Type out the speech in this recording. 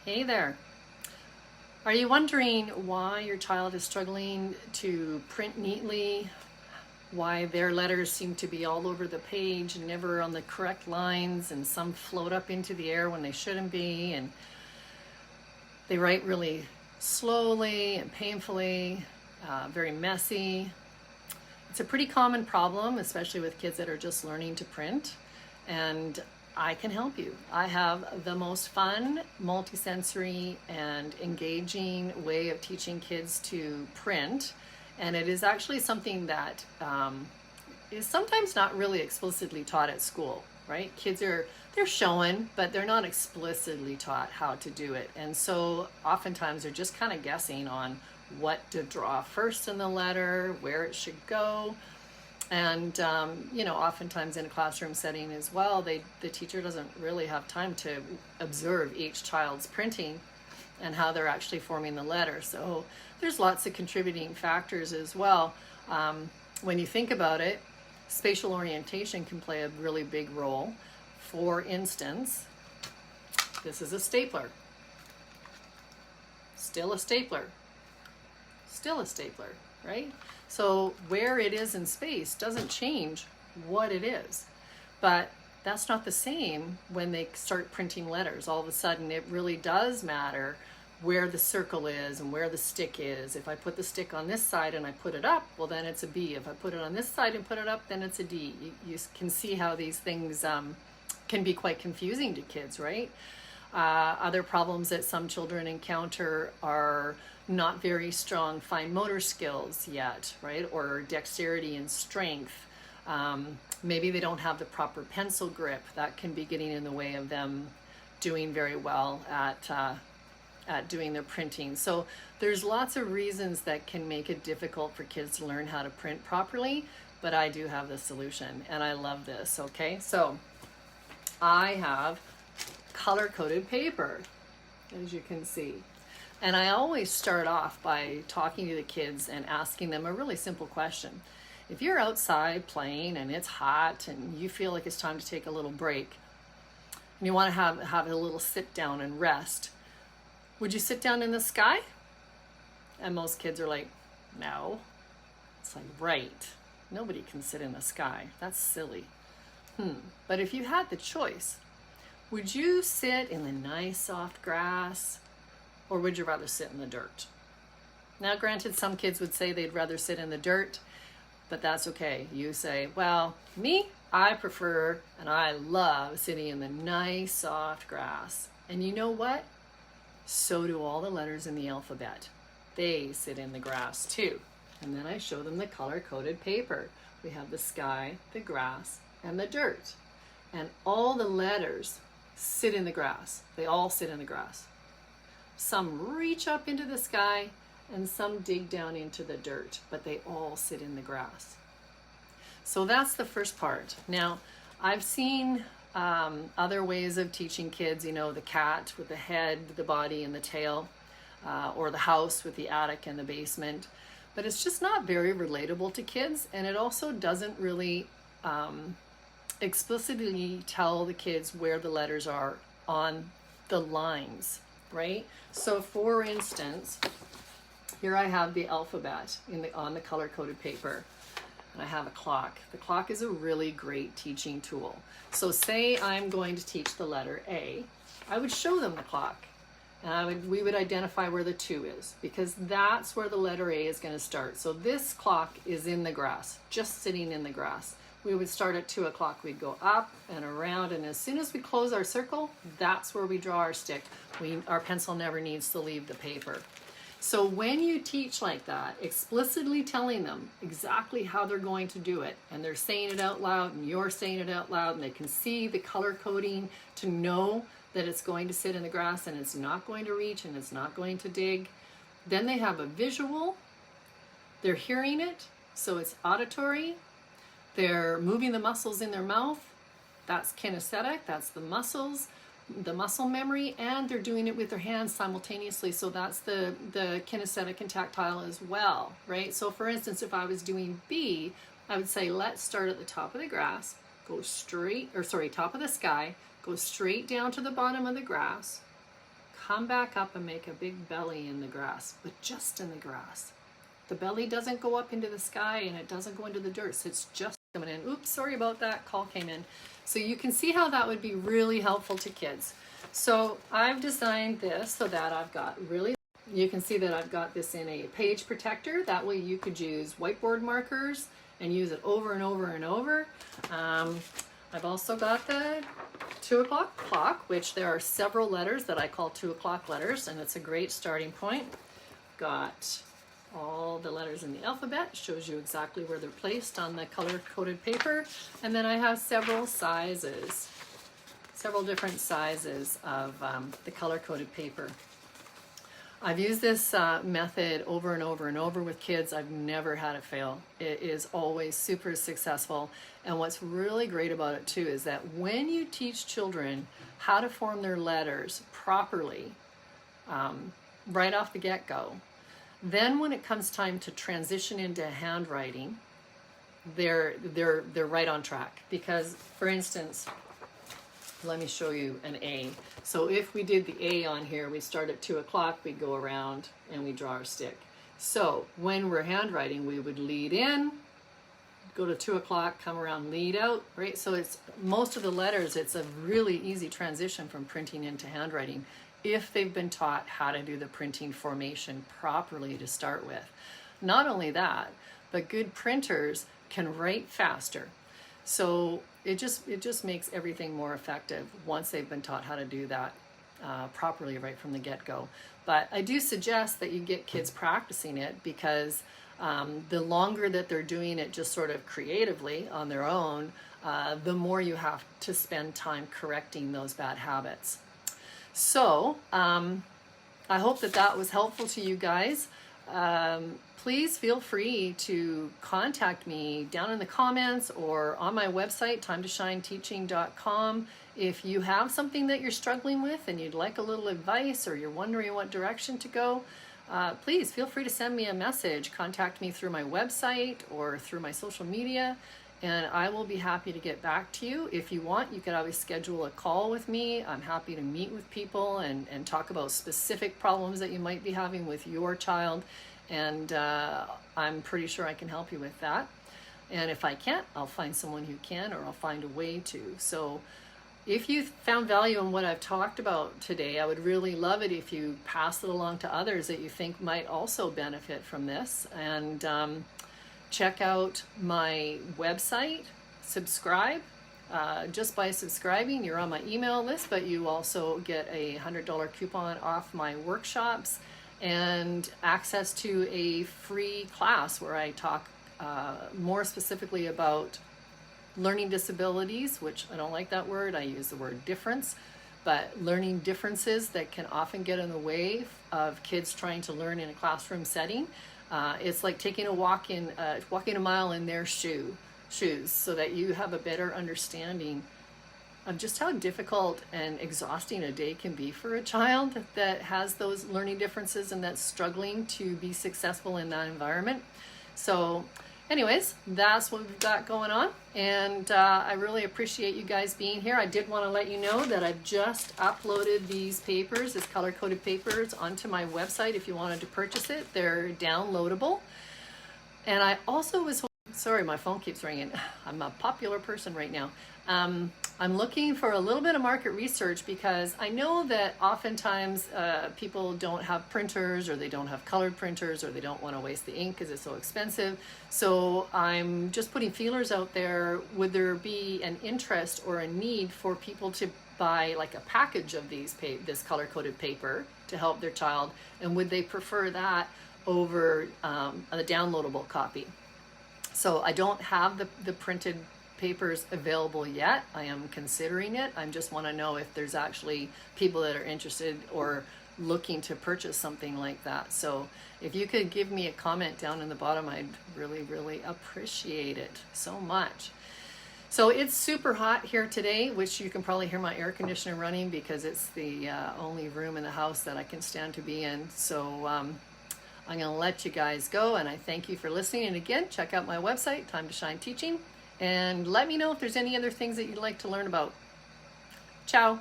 Hey there. Are you wondering why your child is struggling to print neatly? Why their letters seem to be all over the page and never on the correct lines, and some float up into the air when they shouldn't be, and they write really slowly and painfully, very messy. It's a pretty common problem, especially with kids that are just learning to print. And I can help you. I have the most fun, multisensory, and engaging way of teaching kids to print. And it is actually something that is sometimes not really explicitly taught at school, right? They're showing, but they're not explicitly taught how to do it. And so oftentimes they're just kind of guessing on what to draw first in the letter, where it should go. And, oftentimes in a classroom setting as well, the teacher doesn't really have time to observe each child's printing and how they're actually forming the letter. So there's lots of contributing factors as well. When you think about it, spatial orientation can play a really big role. For instance, this is a stapler. Still a stapler. Still a stapler, right? So where it is in space doesn't change what it is. But that's not the same when they start printing letters. All of a sudden it really does matter where the circle is and where the stick is. If I put the stick on this side and I put it up, well then it's a B. If I put it on this side and put it up, then it's a D. You can see how these things can be quite confusing to kids, right? Other problems that some children encounter are not very strong fine motor skills yet, right? Or dexterity and strength. Maybe they don't have the proper pencil grip. That can be getting in the way of them doing very well at doing their printing. So there's lots of reasons that can make it difficult for kids to learn how to print properly, but I do have the solution, and I love this, okay? So I have color-coded paper, as you can see. And I always start off by talking to the kids and asking them a really simple question. If you're outside playing and it's hot and you feel like it's time to take a little break and you want to have a little sit down and rest, would you sit down in the sky? And most kids are like, no. It's like, right. Nobody can sit in the sky. That's silly. But if you had the choice, would you sit in the nice soft grass, or would you rather sit in the dirt? Now, granted, some kids would say they'd rather sit in the dirt, but that's okay. You say, well, me, I prefer and I love sitting in the nice soft grass. And you know what? So do all the letters in the alphabet. They sit in the grass too. And then I show them the color-coded paper. We have the sky, the grass, and the dirt. And all the letters sit in the grass. They all sit in the grass. Some reach up into the sky and some dig down into the dirt, but they all sit in the grass. So that's the first part. Now, I've seen other ways of teaching kids, the cat with the head, the body, and the tail, or the house with the attic and the basement. But it's just not very relatable to kids, and it also doesn't really explicitly tell the kids where the letters are on the lines, right? So for instance, here I have the alphabet on the color-coded paper, and I have a clock. The clock is a really great teaching tool. So say I'm going to teach the letter A, I would show them the clock, and we would identify where the 2 is, because that's where the letter A is going to start. So this clock is in the grass, just sitting in the grass. We would start at 2 o'clock. We'd go up and around, and as soon as we close our circle, that's where we draw our stick. Our pencil never needs to leave the paper. So when you teach like that, explicitly telling them exactly how they're going to do it, and they're saying it out loud, and you're saying it out loud, and they can see the color coding to know that it's going to sit in the grass, and it's not going to reach, and it's not going to dig, then they have a visual. They're hearing it, so it's auditory. They're moving the muscles in their mouth. That's kinesthetic. That's the muscles, the muscle memory, and they're doing it with their hands simultaneously. So that's the kinesthetic and tactile as well, right? So for instance, if I was doing B, I would say, let's start at the top of the grass, top of the sky, go straight down to the bottom of the grass, come back up and make a big belly in the grass, but just in the grass. The belly doesn't go up into the sky and it doesn't go into the dirt. So it's just coming in. Oops, sorry about that. Call came in. So you can see how that would be really helpful to kids. So I've designed this so that I've got you can see that I've got this in a page protector. That way you could use whiteboard markers and use it over and over and over. I've also got the 2 o'clock clock, which there are several letters that I call 2 o'clock letters, and it's a great starting point. Got all the letters in the alphabet, shows you exactly where they're placed on the color-coded paper. And then I have several different sizes of the color-coded paper. I've used this method over and over and over with kids. I've never had it fail. It is always super successful. And what's really great about it too is that when you teach children how to form their letters properly, right off the get-go, then when it comes time to transition into handwriting, they're right on track. Because, for instance, let me show you an A. So if we did the A on here, we start at 2 o'clock, we go around and we draw our stick. So when we're handwriting, we would lead in, go to 2 o'clock, come around, lead out, right? So it's most of the letters, it's a really easy transition from printing into handwriting if they've been taught how to do the printing formation properly to start with. Not only that, but good printers can write faster. So it just makes everything more effective once they've been taught how to do that properly right from the get-go. But I do suggest that you get kids practicing it, because the longer that they're doing it just sort of creatively on their own, the more you have to spend time correcting those bad habits. So I hope that was helpful to you guys. Please feel free to contact me down in the comments or on my website, timetoshineteaching.com. If you have something that you're struggling with and you'd like a little advice, or you're wondering what direction to go, please feel free to send me a message. Contact me through my website or through my social media, and I will be happy to get back to you. If you want, you could always schedule a call with me. I'm happy to meet with people and talk about specific problems that you might be having with your child. And I'm pretty sure I can help you with that. And if I can't, I'll find someone who can, or I'll find a way to. So if you found value in what I've talked about today, I would really love it if you pass it along to others that you think might also benefit from this. And check out my website, subscribe. Just by subscribing, you're on my email list, but you also get a $100 coupon off my workshops and access to a free class where I talk more specifically about learning disabilities, which I don't like that word. I use the word difference, but learning differences that can often get in the way of kids trying to learn in a classroom setting. It's like taking a walking a mile in their shoes, so that you have a better understanding of just how difficult and exhausting a day can be for a child that has those learning differences and that's struggling to be successful in that environment. So anyways, that's what we've got going on, and I really appreciate you guys being here. I did want to let you know that I've just uploaded these papers, these color-coded papers, onto my website. If you wanted to purchase it, they're downloadable. And I also was, sorry, my phone keeps ringing. I'm a popular person right now. I'm looking for a little bit of market research, because I know that oftentimes people don't have printers, or they don't have colored printers, or they don't want to waste the ink because it's so expensive. So I'm just putting feelers out there. Would there be an interest or a need for people to buy like a package of this color-coded paper to help their child? And would they prefer that over a downloadable copy? So I don't have the printed papers available yet. I am considering it. I just want to know if there's actually people that are interested or looking to purchase something like that. So if you could give me a comment down in the bottom, I'd really, really appreciate it so much. So it's super hot here today, which you can probably hear my air conditioner running because it's the only room in the house that I can stand to be in. So I'm going to let you guys go, and I thank you for listening. And again, check out my website, Time to Shine Teaching, and let me know if there's any other things that you'd like to learn about. Ciao.